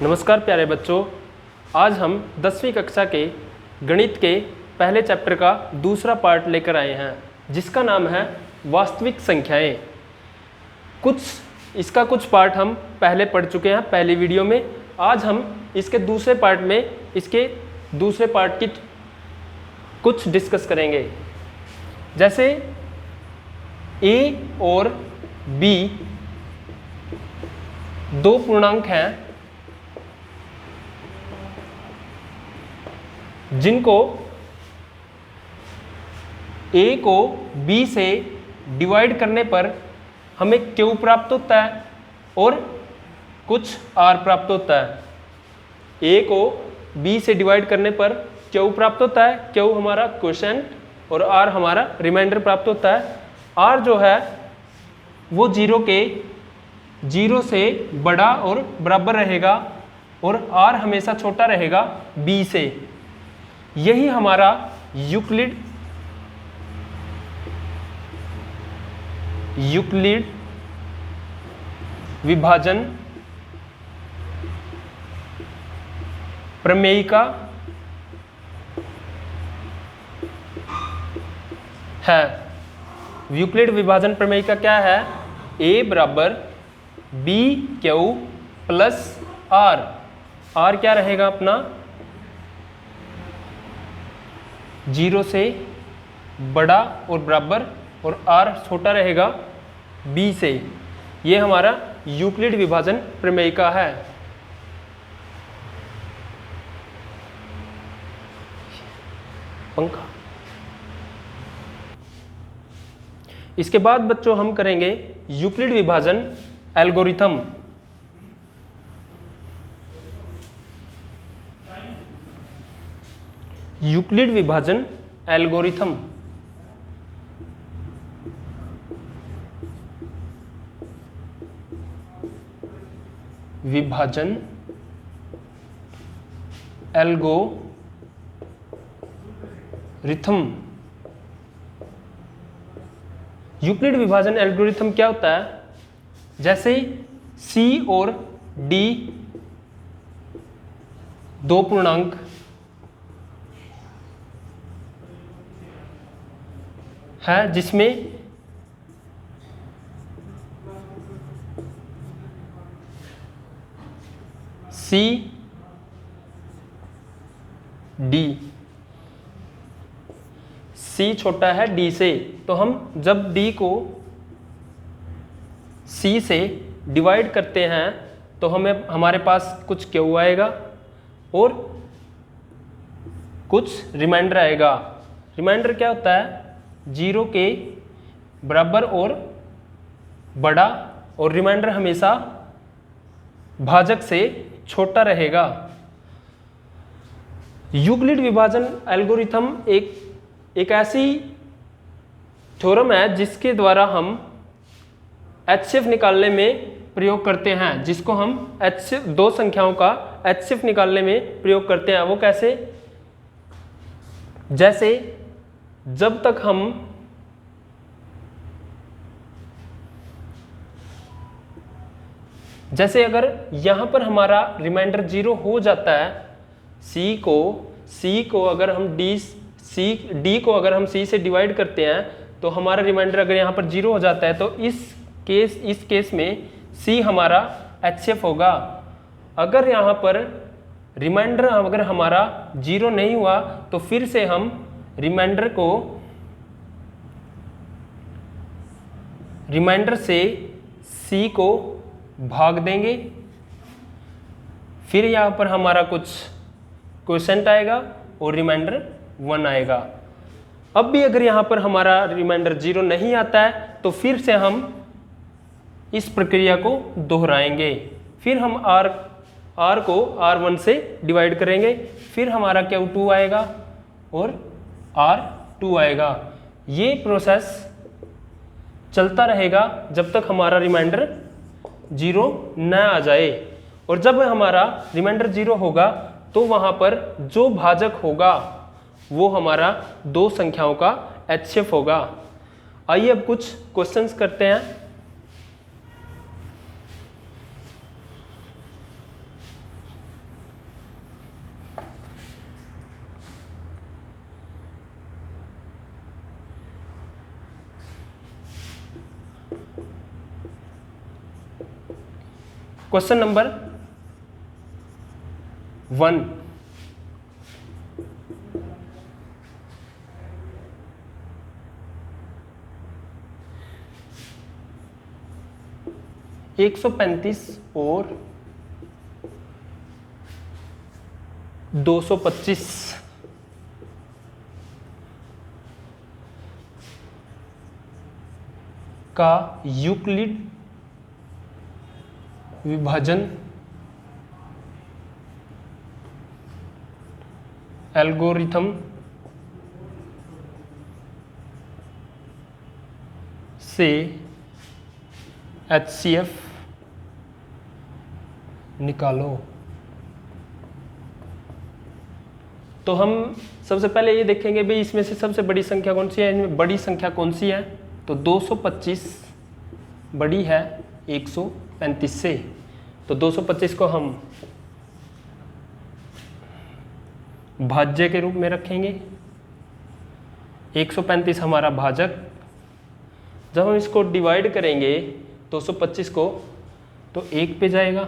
नमस्कार प्यारे बच्चों, आज हम 10वीं कक्षा के गणित के पहले चैप्टर का दूसरा पार्ट लेकर आए हैं जिसका नाम है वास्तविक संख्याएं। इसका कुछ पार्ट हम पहले पढ़ चुके हैं पहली वीडियो में। आज हम इसके दूसरे पार्ट में इसके दूसरे पार्ट की कुछ डिस्कस करेंगे। जैसे a और b दो पूर्णांक हैं जिनको a को b से डिवाइड करने पर हमें q प्राप्त होता है और कुछ r प्राप्त होता है। a को b से डिवाइड करने पर q प्राप्त होता है, q हमारा क्वोशेंट और r हमारा रिमाइंडर प्राप्त होता है। r जो है वो जीरो से बड़ा और बराबर रहेगा और r हमेशा छोटा रहेगा b से। यही हमारा यूक्लिड विभाजन प्रमेय का है। यूक्लिड विभाजन प्रमेय का क्या है? a बराबर b q plus r. R क्या रहेगा अपना? जीरो से बड़ा और बराबर और r छोटा रहेगा b से। ये हमारा यूक्लिड विभाजन प्रमेय का है। पंखा। इसके बाद बच्चों हम करेंगे यूक्लिड विभाजन एल्गोरिथम। यूक्लिड विभाजन एल्गोरिथम विभाजन एल्गोरिथम। यूक्लिड विभाजन एल्गोरिथम क्या होता है? जैसे c और d दो पूर्णांक है जिसमें c d c छोटा है d से, तो हम जब d को c से डिवाइड करते हैं तो हमारे पास कुछ q आएगा और कुछ रिमाइंडर आएगा। रिमाइंडर क्या होता है? जीरो के बराबर और बड़ा और रिमाइंडर हमेशा भाजक से छोटा रहेगा। यूक्लिड विभाजन एल्गोरिथम एक ऐसी थ्योरम है जिसके द्वारा हम HCF निकालने में प्रयोग करते हैं, जिसको हम दो संख्याओं का HCF निकालने में प्रयोग करते हैं। वो कैसे? जैसे जब तक हम अगर यहां पर हमारा रिमाइंडर जीरो हो जाता है, c को अगर हम d को अगर हम c से डिवाइड करते हैं तो हमारा रिमाइंडर अगर यहां पर जीरो हो जाता है तो इस केस में c हमारा HCF होगा। अगर यहां पर रिमाइंडर अगर हमारा जीरो नहीं हुआ तो फिर से हम रिमाइंडर से c को भाग देंगे, फिर यहाँ पर हमारा कुछ क्वोशेंट आएगा और रिमाइंडर 1 आएगा। अब भी अगर यहाँ पर हमारा रिमाइंडर 0 नहीं आता है तो फिर से हम इस प्रक्रिया को दोहराएंगे। फिर हम r को r1 से डिवाइड करेंगे, फिर हमारा Q2 आएगा और R2 आएगा। ये प्रोसेस चलता रहेगा जब तक हमारा रिमाइंडर 0 न आ जाए। और जब हमारा रिमाइंडर 0 होगा तो वहां पर जो भाजक होगा वो हमारा दो संख्याओं का HCF होगा। आइए अब कुछ क्वेश्चंस करते हैं। क्वेश्चन नंबर 1, एक 135 और 225 का यूक्लिड विभाजन एल्गोरिथम से HCF निकालो। तो हम सबसे पहले ये देखेंगे भाई इसमें से सबसे बड़ी संख्या कौन सी है, इनमें बड़ी संख्या कौन सी है। तो 225 बड़ी है 135 से, तो 225 को हम भाज्य के रूप में रखेंगे, 135 हमारा भाजक। जब हम इसको डिवाइड करेंगे 225 को तो 1 पे जाएगा,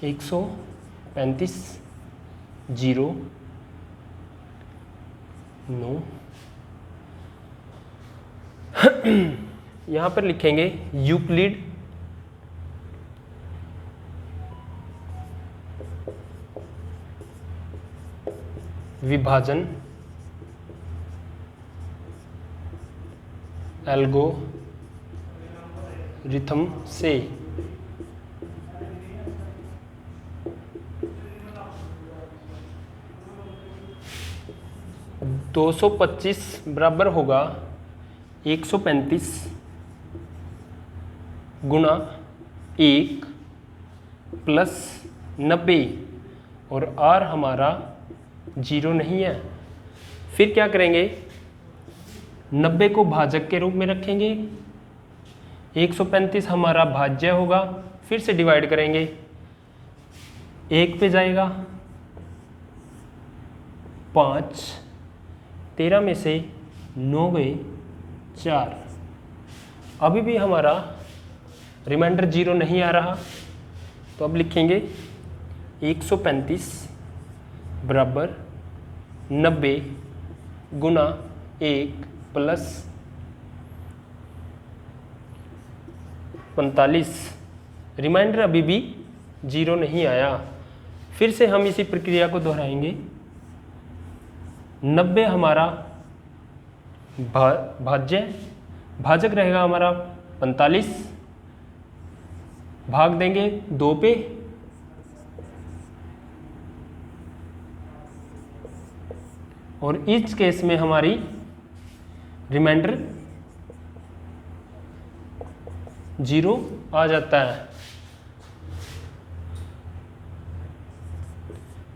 135 0 9 यहाँ पर लिखेंगे यूक्लिड विभाजन एल्गोरिथम से 225 बराबर होगा 135 गुणा 1 प्लस 90 और R हमारा 0 नहीं है। फिर क्या करेंगे, 90 को भाजक के रूप में रखेंगे, 135 हमारा भाज्य होगा, फिर से डिवाइड करेंगे, 1 पे जाएगा, 5 13 में से 9 गए 4। अभी भी हमारा रिमाइंडर 0 नहीं आ रहा, तो अब लिखेंगे 135 बराबर 90 गुणा 1 प्लस 45। रिमाइंडर अभी भी 0 नहीं आया। फिर से हम इसी प्रक्रिया को दोहराएंगे। 90 हमारा भाज्य, भाजक रहेगा हमारा 45, भाग देंगे 2 पे, और इस केस में हमारी रिमाइंडर 0 आ जाता है।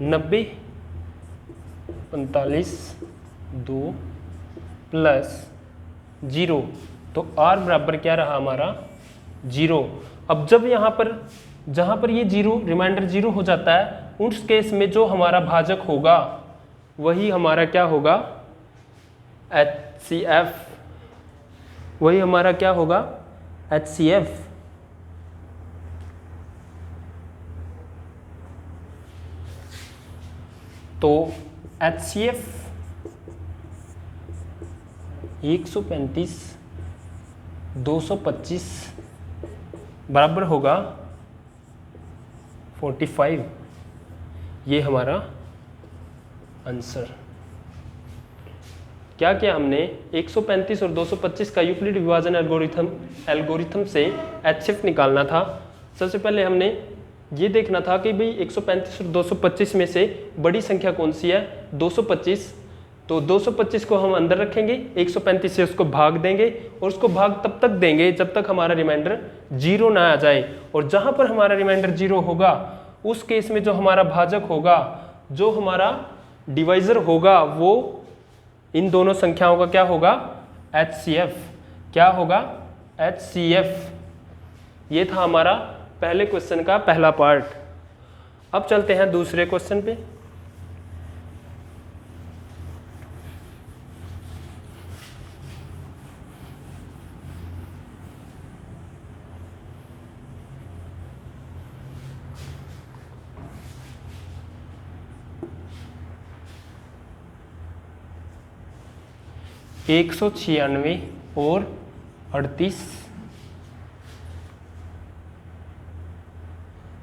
90 45 2 प्लस 0, तो R बराबर क्या रहा हमारा 0। अब जब यहाँ पर जहाँ पर ये 0 रिमाइंडर 0 हो जाता है, उस केस में जो हमारा भाजक होगा वही हमारा क्या होगा HCF, वही हमारा क्या होगा HCF। तो HCF 135 225 बराबर होगा 45। ये हमारा आंसर। क्या किया हमने, 135 और 225 का यूक्लिड विभाजन एल्गोरिथम से HCF निकालना था। सबसे पहले हमने ये देखना था कि भाई 135 और 225 में से बड़ी संख्या कौन सी है, 225। तो 225 को हम अंदर रखेंगे, 135 से उसको भाग देंगे, और उसको भाग तब तक देंगे जब तक हमारा रिमाइंडर 0 ना आ जाए। और जहाँ पर हमारा रिमाइंडर 0 होगा उस केस में जो हमारा भाजक होगा, जो हमारा डिवाइजर होगा, वो इन दोनों संख्याओं का क्या होगा HCF। क्या होगा HCF। ये था हमारा पहले क्वेश्चन का पहला पार्ट। अब चलते हैं दूसरे क्वेश्चन पे। 196 और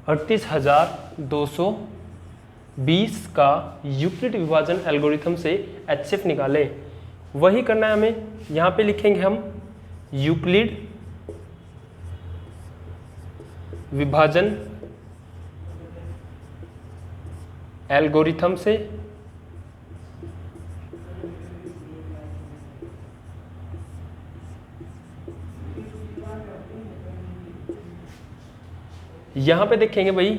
38,220 का यूक्लिड विभाजन एल्गोरिथम से HCF निकाले। वही करना है हमें। यहाँ पे लिखेंगे हम यूक्लिड विभाजन एल्गोरिथम से यहां पे देखेंगे भाई,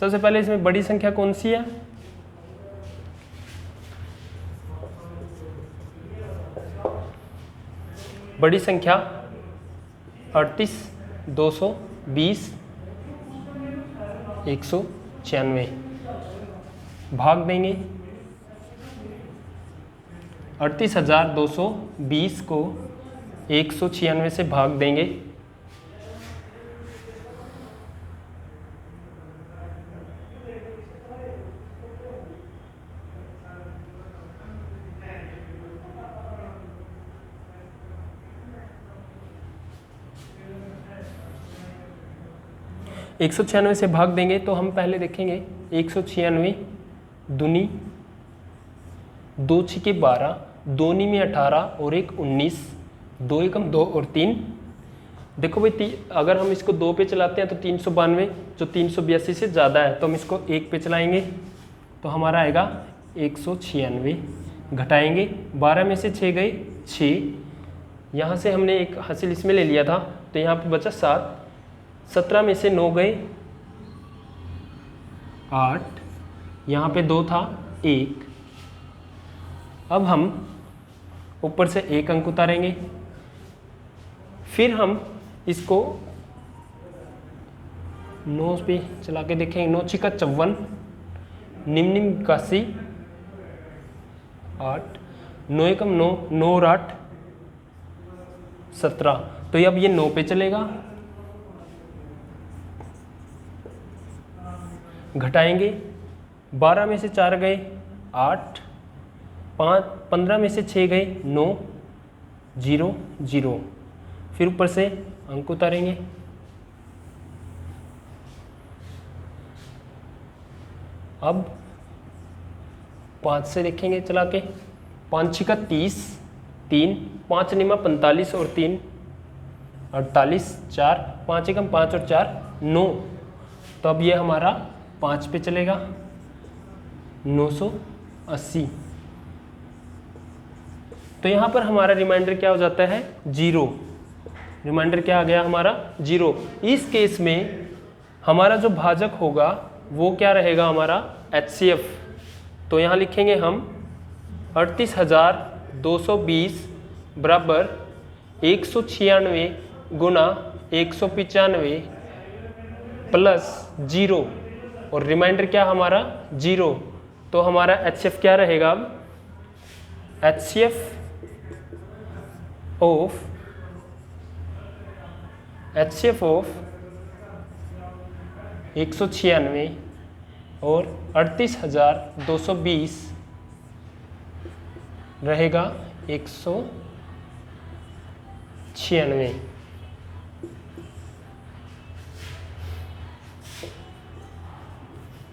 सबसे पहले इसमें बड़ी संख्या कौन सी है? बड़ी संख्या 38,220 196 भाग देंगे 38,220 को 196 से भाग देंगे। एक 196 से भाग देंगे तो हम पहले देखेंगे 196 दूनी 2 छिके 12, 2 नी में 18 और 1 19, 2 एकम 2 और 3। देखो भाई अगर हम इसको 2 पे चलाते हैं तो 392 जो 382 से ज़्यादा है, तो हम इसको 1 पे चलाएंगे तो हमारा आएगा 196। घटाएंगे 12 में से 6 गए 6, यहाँ से हमने एक हासिल इसमें ले लिया था तो यहाँ पे बचा 7, 17 में से 9 गए 8, यहाँ पे 2 था 1। अब हम ऊपर से 1 अंक उतारेंगे, फिर हम इसको 9 पे चला के देखेंगे। 9 छिका 54, निम्न 81, 8, 9 एकम 9, 9 और 8 17। तो अब ये 9 पे चलेगा। घटाएंगे 12 में से 4 गए 8, 5, 15 में से 6 गए 9, 0 0, फिर ऊपर से अंक उतारेंगे। अब 5 से देखेंगे चला के, 5 छिका 30, 3, 5 निमा 45 और 3 48, 4, 5 एकम 5 और 4 9। तो अब ये हमारा 5 पे चलेगा 980। तो यहाँ पर हमारा रिमाइंडर क्या हो जाता है 0। रिमाइंडर क्या आ गया हमारा 0। इस केस में हमारा जो भाजक होगा वो क्या रहेगा हमारा HCF। तो यहाँ लिखेंगे हम 38,220 बराबर 196 गुना 195 प्लस 0 और रिमाइंडर क्या हमारा 0। तो हमारा HCF क्या रहेगा अब HCF ऑफ 196 और 38,220 रहेगा 196।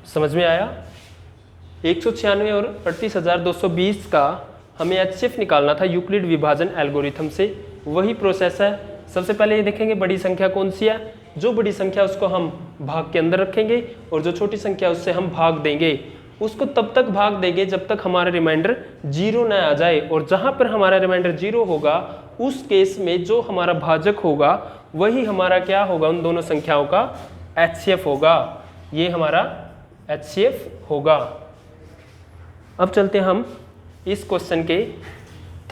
समझ में आया? 196 और 38,220 का हमें HCF निकालना था यूक्लिड विभाजन एल्गोरिथम से। वही प्रोसेस है। सबसे पहले ये देखेंगे बड़ी संख्या कौन सी है। जो बड़ी संख्या उसको हम भाग के अंदर रखेंगे और जो छोटी संख्या उससे हम भाग देंगे। उसको तब तक भाग देंगे जब तक हमारा रिमाइंडर 0 ना आ जाए। और जहाँ पर हमारा रिमाइंडर 0 होगा उस केस में जो हमारा भाजक होगा वही हमारा क्या होगा, उन दोनों संख्याओं का HCF होगा। ये हमारा HCF होगा। अब चलते हैं हम इस क्वेश्चन के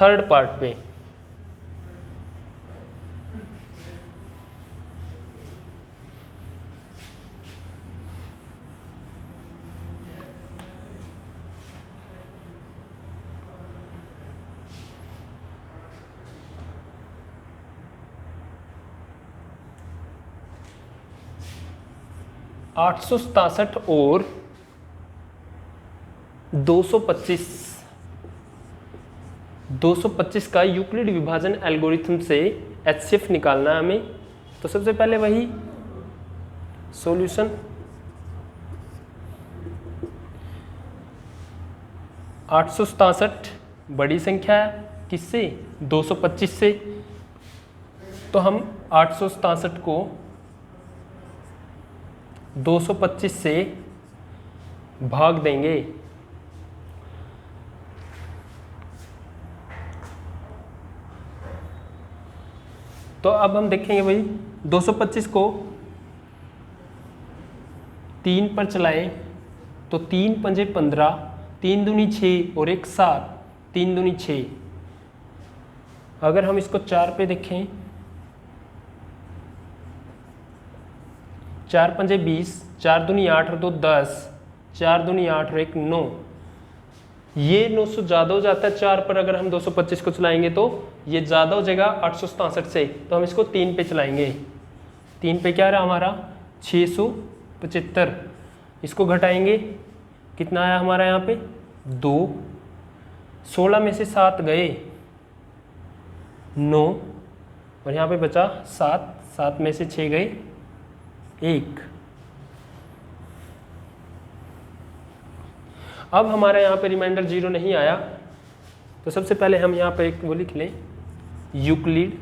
थर्ड पार्ट पे। आठ सौ सतासठ और 225 225 का यूक्लिड विभाजन एल्गोरिथम से HCF निकालना है हमें। तो सबसे पहले वही सॉल्यूशन, 867 बड़ी संख्या है किससे, 225 से, तो हम 867 को 225 से भाग देंगे। तो अब हम देखेंगे भाई 225 को 3 पर चलाएं तो 3 पंजे 15, 3 दूनी 6 और 1 7, 3 दूनी 6। अगर हम इसको 4 पे देखें, 4 पंजे 20, 4 दूनी 8 और 2 10, 4 दूनी 8 और 1 9। ये 900 ज़्यादा हो जाता है 4 पर, अगर हम 225 को चलाएंगे तो ये ज़्यादा हो जाएगा 867 से, तो हम इसको 3 पे चलाएंगे। 3 पे क्या रहा हमारा 675, इसको घटाएंगे कितना आया हमारा यहाँ पे 2, 16 में से 7 गए 9 और यहाँ पे बचा 7, 7 में से 6 गए 1। अब हमारे यहाँ पे रिमाइंडर 0 नहीं आया, तो सबसे पहले हम यहाँ पे एक वो लिख लें, यूक्लिड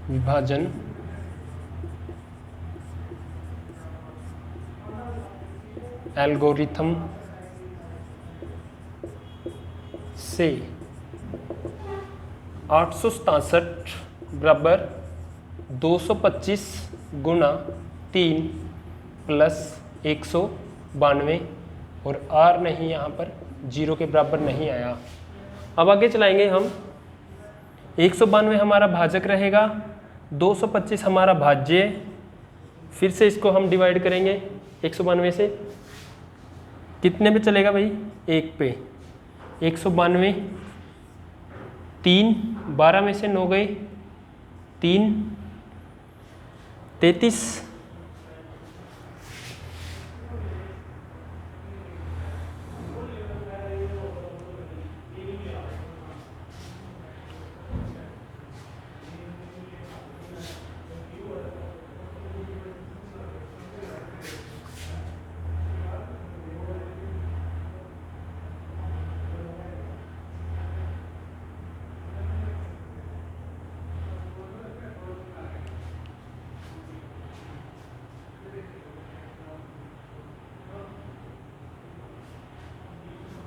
विभाजन एल्गोरिथम से 867 बराबर 225 गुना 3 प्लस 192, और R नहीं यहाँ पर 0 के बराबर नहीं आया। अब आगे चलाएंगे हम, 192 हमारा भाजक रहेगा, 225 हमारा भाज्य। फिर से इसको हम डिवाइड करेंगे 192 से, कितने पे चलेगा भाई 1 पे, 192, 3, 12 में से 9 गए 3, 33,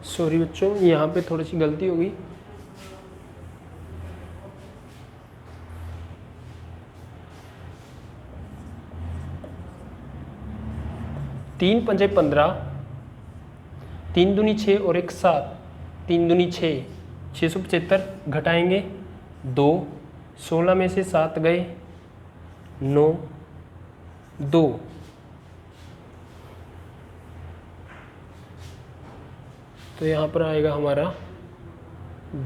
सॉरी बच्चों यहाँ पे थोड़ी सी गलती हो गई। तीन पंजे 15, 3 दूनी 6 और 1 7, 3 दूनी 6, 675 घटाएंगे 2, 16 में से 7 गए 9, 2, तो यहाँ पर आएगा हमारा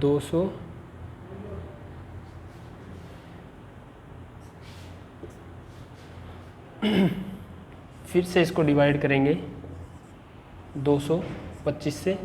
200, फिर से इसको डिवाइड करेंगे 225 से,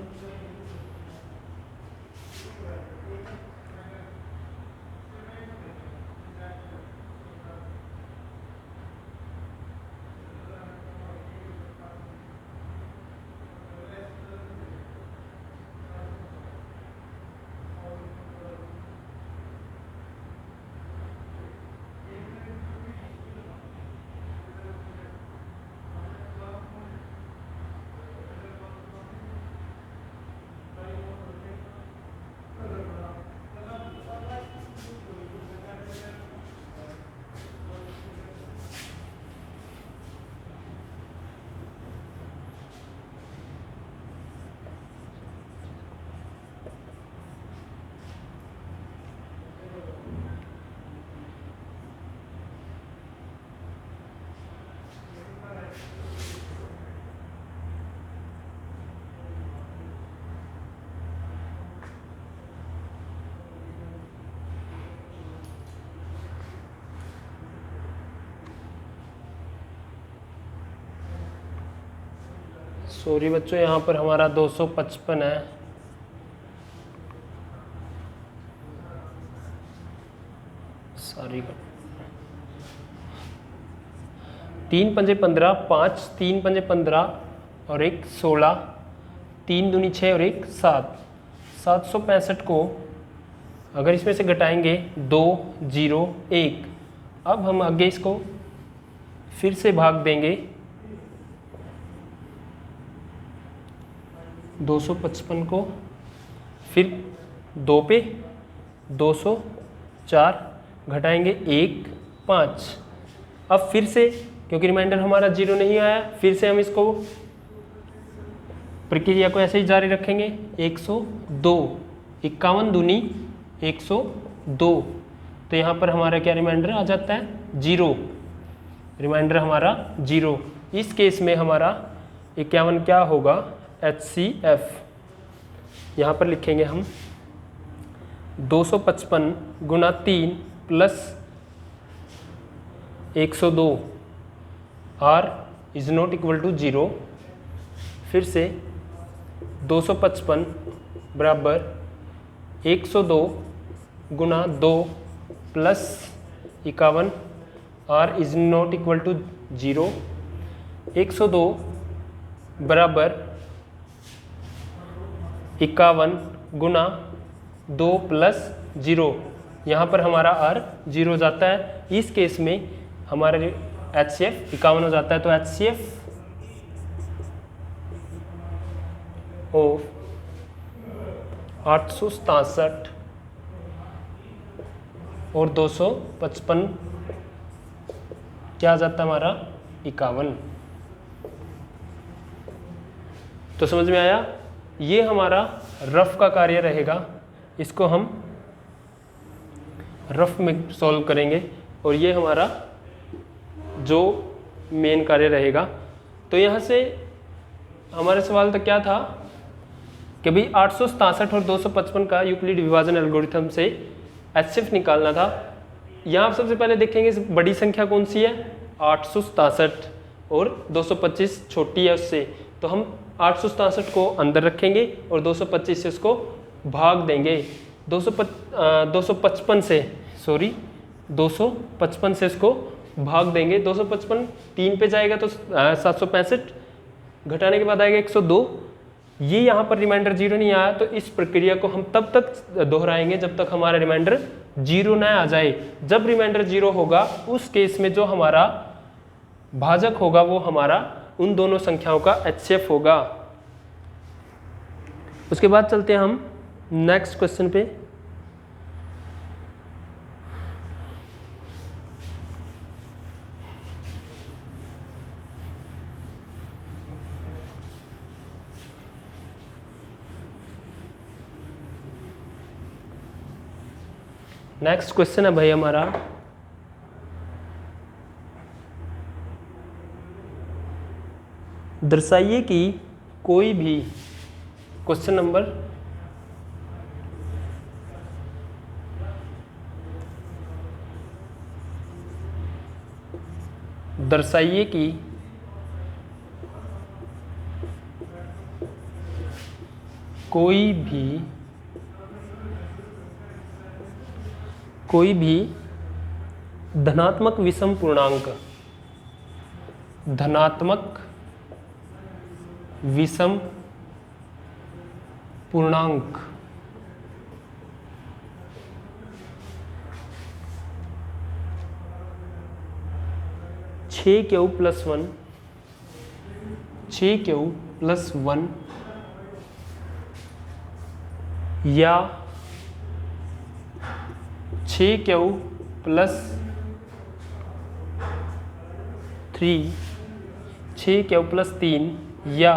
सॉरी बच्चों, यहाँ पर हमारा 255 है। सॉरी, 3 पंजे 15, 5 3 पंजे 15 और 1 16, 3 दूनी 6 और 1 7, 765 को अगर इसमें से घटाएंगे 2 0 1, अब हम आगे इसको फिर से भाग देंगे 255 को, फिर 2 पे 204 घटाएंगे 1 5। अब फिर से क्योंकि रिमाइंडर हमारा 0 नहीं आया, फिर से हम इसको प्रक्रिया को ऐसे ही जारी रखेंगे। 102, 51 दूनी 102, तो यहाँ पर हमारा क्या रिमाइंडर आ जाता है 0, रिमाइंडर हमारा 0। इस केस में हमारा 51 क्या होगा HCF, यहाँ पर लिखेंगे हम 255 गुना 3 plus 102, R is not equal to 0। फिर से 255 बराबर 102 गुना 2 प्लस 51, R is not equal to 0। 102 बराबर 51 गुना 2 प्लस 0, यहाँ पर हमारा R 0 जाता है। इस केस में हमारा HCF 51 हो जाता है। तो HCF ऑफ 867 और 255 क्या आ जाता है हमारा 51। तो समझ में आया, ये हमारा रफ का कार्य रहेगा, इसको हम रफ में सॉल्व करेंगे और ये हमारा जो मेन कार्य रहेगा। तो यहाँ से हमारे सवाल तक क्या था कि भाई 867 और 255 का यूक्लिड विभाजन एल्गोरिथम से HCF निकालना था। यहाँ आप सबसे पहले देखेंगे बड़ी संख्या कौन सी है, 867 और 225 छोटी है उससे, तो हम 867 को अंदर रखेंगे और 225 से उसको भाग देंगे। 255 से 255 से इसको भाग देंगे। 255 3 पे जाएगा तो 765, घटाने के बाद आएगा 102। ये यहाँ पर रिमाइंडर 0 नहीं आया, तो इस प्रक्रिया को हम तब तक दोहराएंगे जब तक हमारा रिमाइंडर 0 ना आ जाए। जब रिमाइंडर 0 होगा उस केस में जो हमारा भाजक होगा वो हमारा उन दोनों संख्याओं का HCF होगा। उसके बाद चलते हैं हम नेक्स्ट क्वेश्चन पे। नेक्स्ट क्वेश्चन है भाई हमारा दर्शाइए कि कोई भी, क्वेश्चन नंबर दर्शाइए कि कोई भी धनात्मक विषम पूर्णांक, धनात्मक विषम पूर्णांक छः क्यू प्लस 1 या 6Q प्लस 3, 6Q प्लस 3 या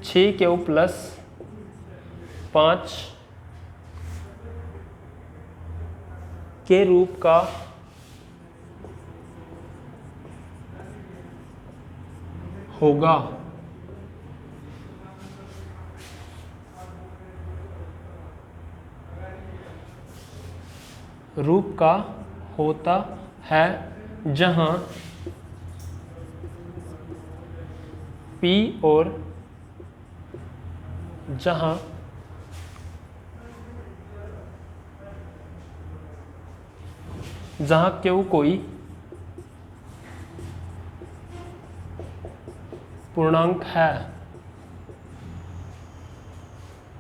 6Q प्लस 5 के रूप का होगा। रूप का होता है जहां P और जहां Q कोई पूर्णांक है।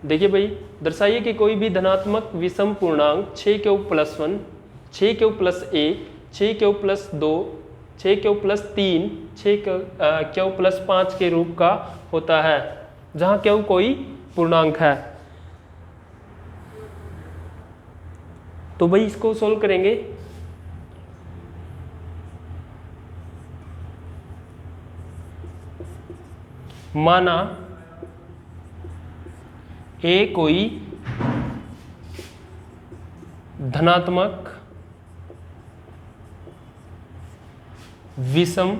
देखिए भाई, दर्शाइए कि कोई भी धनात्मक विषम पूर्णांक 6Q + 1, 6Q + 1, 6Q + 2, 6Q + 3, 6Q + 5 के रूप का होता है, जहां Q कोई पूर्णांक है। तो भाई इसको सोल्व करेंगे। माना A कोई धनात्मक विषम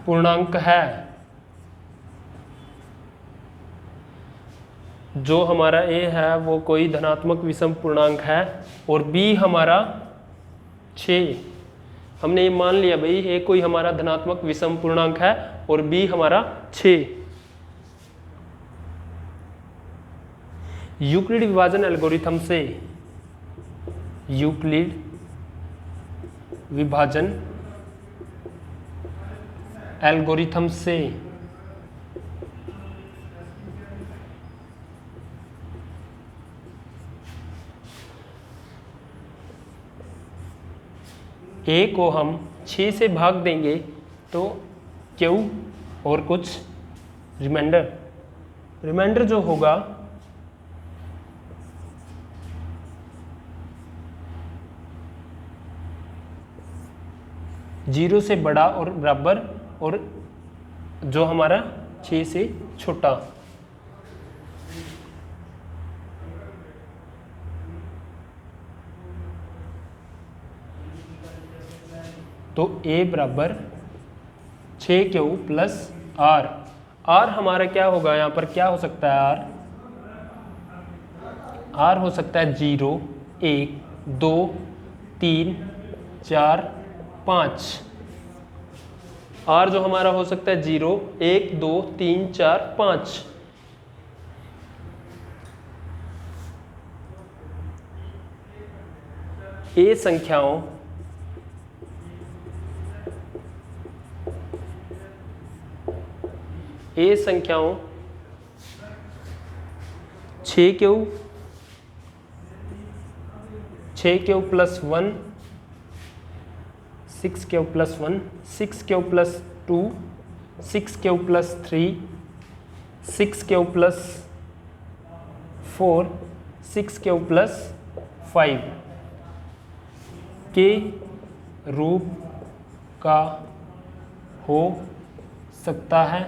पूर्णांक है, जो हमारा A है वो कोई धनात्मक विषम पूर्णांक है, और B हमारा 6। हमने ये मान लिया भाई, A कोई हमारा धनात्मक विषम पूर्णांक है और B हमारा 6। यूक्लिड विभाजन एल्गोरिथम से, यूक्लिड विभाजन एल्गोरिथम से A को हम 6 से भाग देंगे तो Q और कुछ रिमाइंडर जो होगा जीरो से बड़ा और बराबर, और जो हमारा 6 से छोटा। तो A बराबर 6Q + R। R हमारा क्या होगा, यहाँ पर क्या हो सकता है? R हो सकता है 0, 1, 2, 3, 4, 5। R जो हमारा हो सकता है 0, 1, 2, 3, 4, 5। A संख्याओं A संख्याओं 6Q + 1, 6Q + 1, 6Q + 2, 6Q + 3, 6Q + 4, 6Q + 5 के रूप का हो सकता है।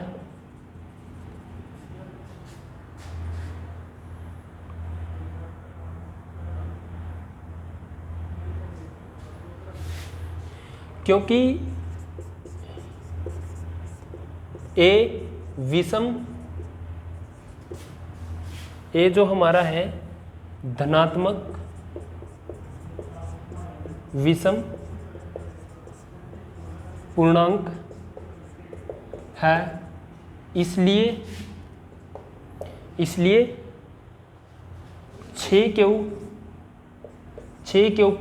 क्योंकि A विषम, A जो हमारा है धनात्मक विषम पूर्णांक है, इसलिए 6Q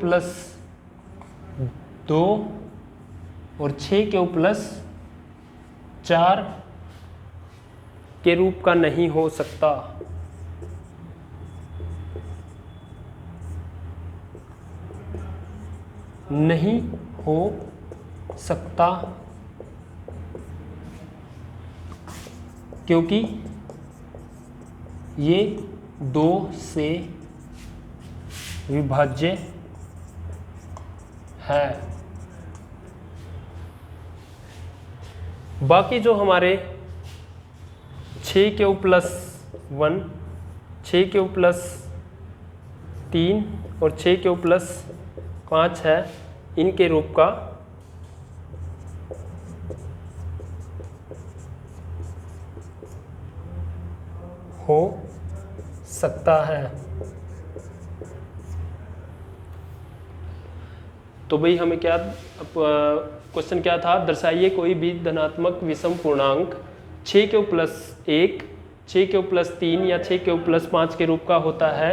+ 2 और 6Q + 4 के रूप का नहीं हो सकता। नहीं हो सकता क्योंकि ये 2 से विभाज्य है। बाकी जो हमारे 6Q + 1, 6Q + 3 और 6Q + 5 है, इनके रूप का हो सकता है। तो भाई हमें क्या क्वेश्चन क्या था, दर्शाइए कोई भी धनात्मक विषम पूर्णांक 6 + 1, 6 + 3 या 6 + 5 के रूप का होता है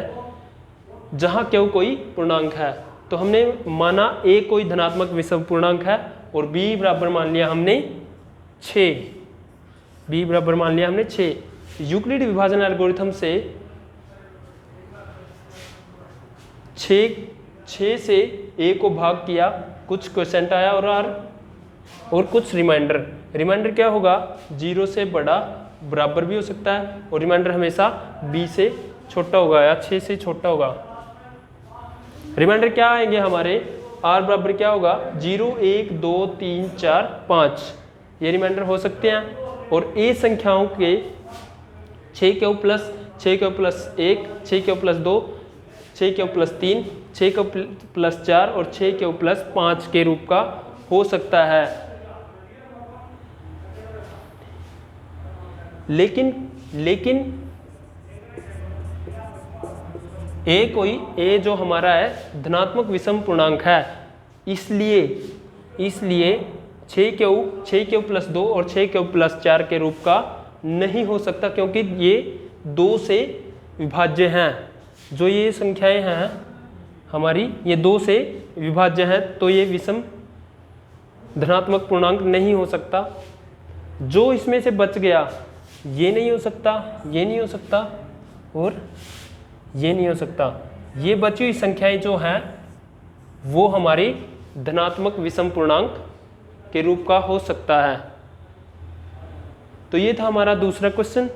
जहाँ क्यू कोई पूर्णांक है। तो हमने माना ए कोई धनात्मक विषम पूर्णांक है और बी बराबर मान लिया हमने 6, बी बराबर मान लिया हमने 6। यूक्लिड विभाजन एल्गोरिथम से 6 से ए को भाग किया, कुछ क्वोशेंट आया और कुछ रिमाइंडर क्या होगा, 0 से बड़ा बराबर भी हो सकता है और रिमाइंडर हमेशा b से छोटा होगा या 6 से छोटा होगा। रिमाइंडर क्या आएंगे हमारे, r बराबर क्या होगा 0, 1, 2, 3, 4, 5, ये रिमाइंडर हो सकते हैं। और a संख्याओं के 6 + 1, 6 + 2, 6 + 3, 6 + 4 और 6 + 5 के रूप का हो सकता है। लेकिन ए जो हमारा है धनात्मक विषम पूर्णांक है, इसलिए 6 + 2 और 6 + 4 के रूप का नहीं हो सकता, क्योंकि ये 2 से विभाज्य हैं। जो ये संख्याएं हैं हमारी, ये 2 से विभाज्य हैं, तो ये विषम धनात्मक पूर्णांक नहीं हो सकता। जो इसमें से बच गया, ये नहीं हो सकता, ये नहीं हो सकता और ये नहीं हो सकता। ये बची हुई संख्याएं जो हैं वो हमारी धनात्मक विषम पूर्णांक के रूप का हो सकता है। तो ये था हमारा दूसरा क्वेश्चन।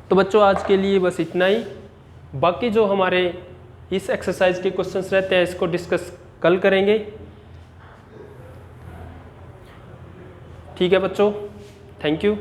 तो बच्चों आज के लिए बस इतना ही। बाकी जो हमारे इस एक्सरसाइज के क्वेश्चंस रहते हैं इसको डिस्कस कल करेंगे। ठीक है बच्चों, थैंक यू।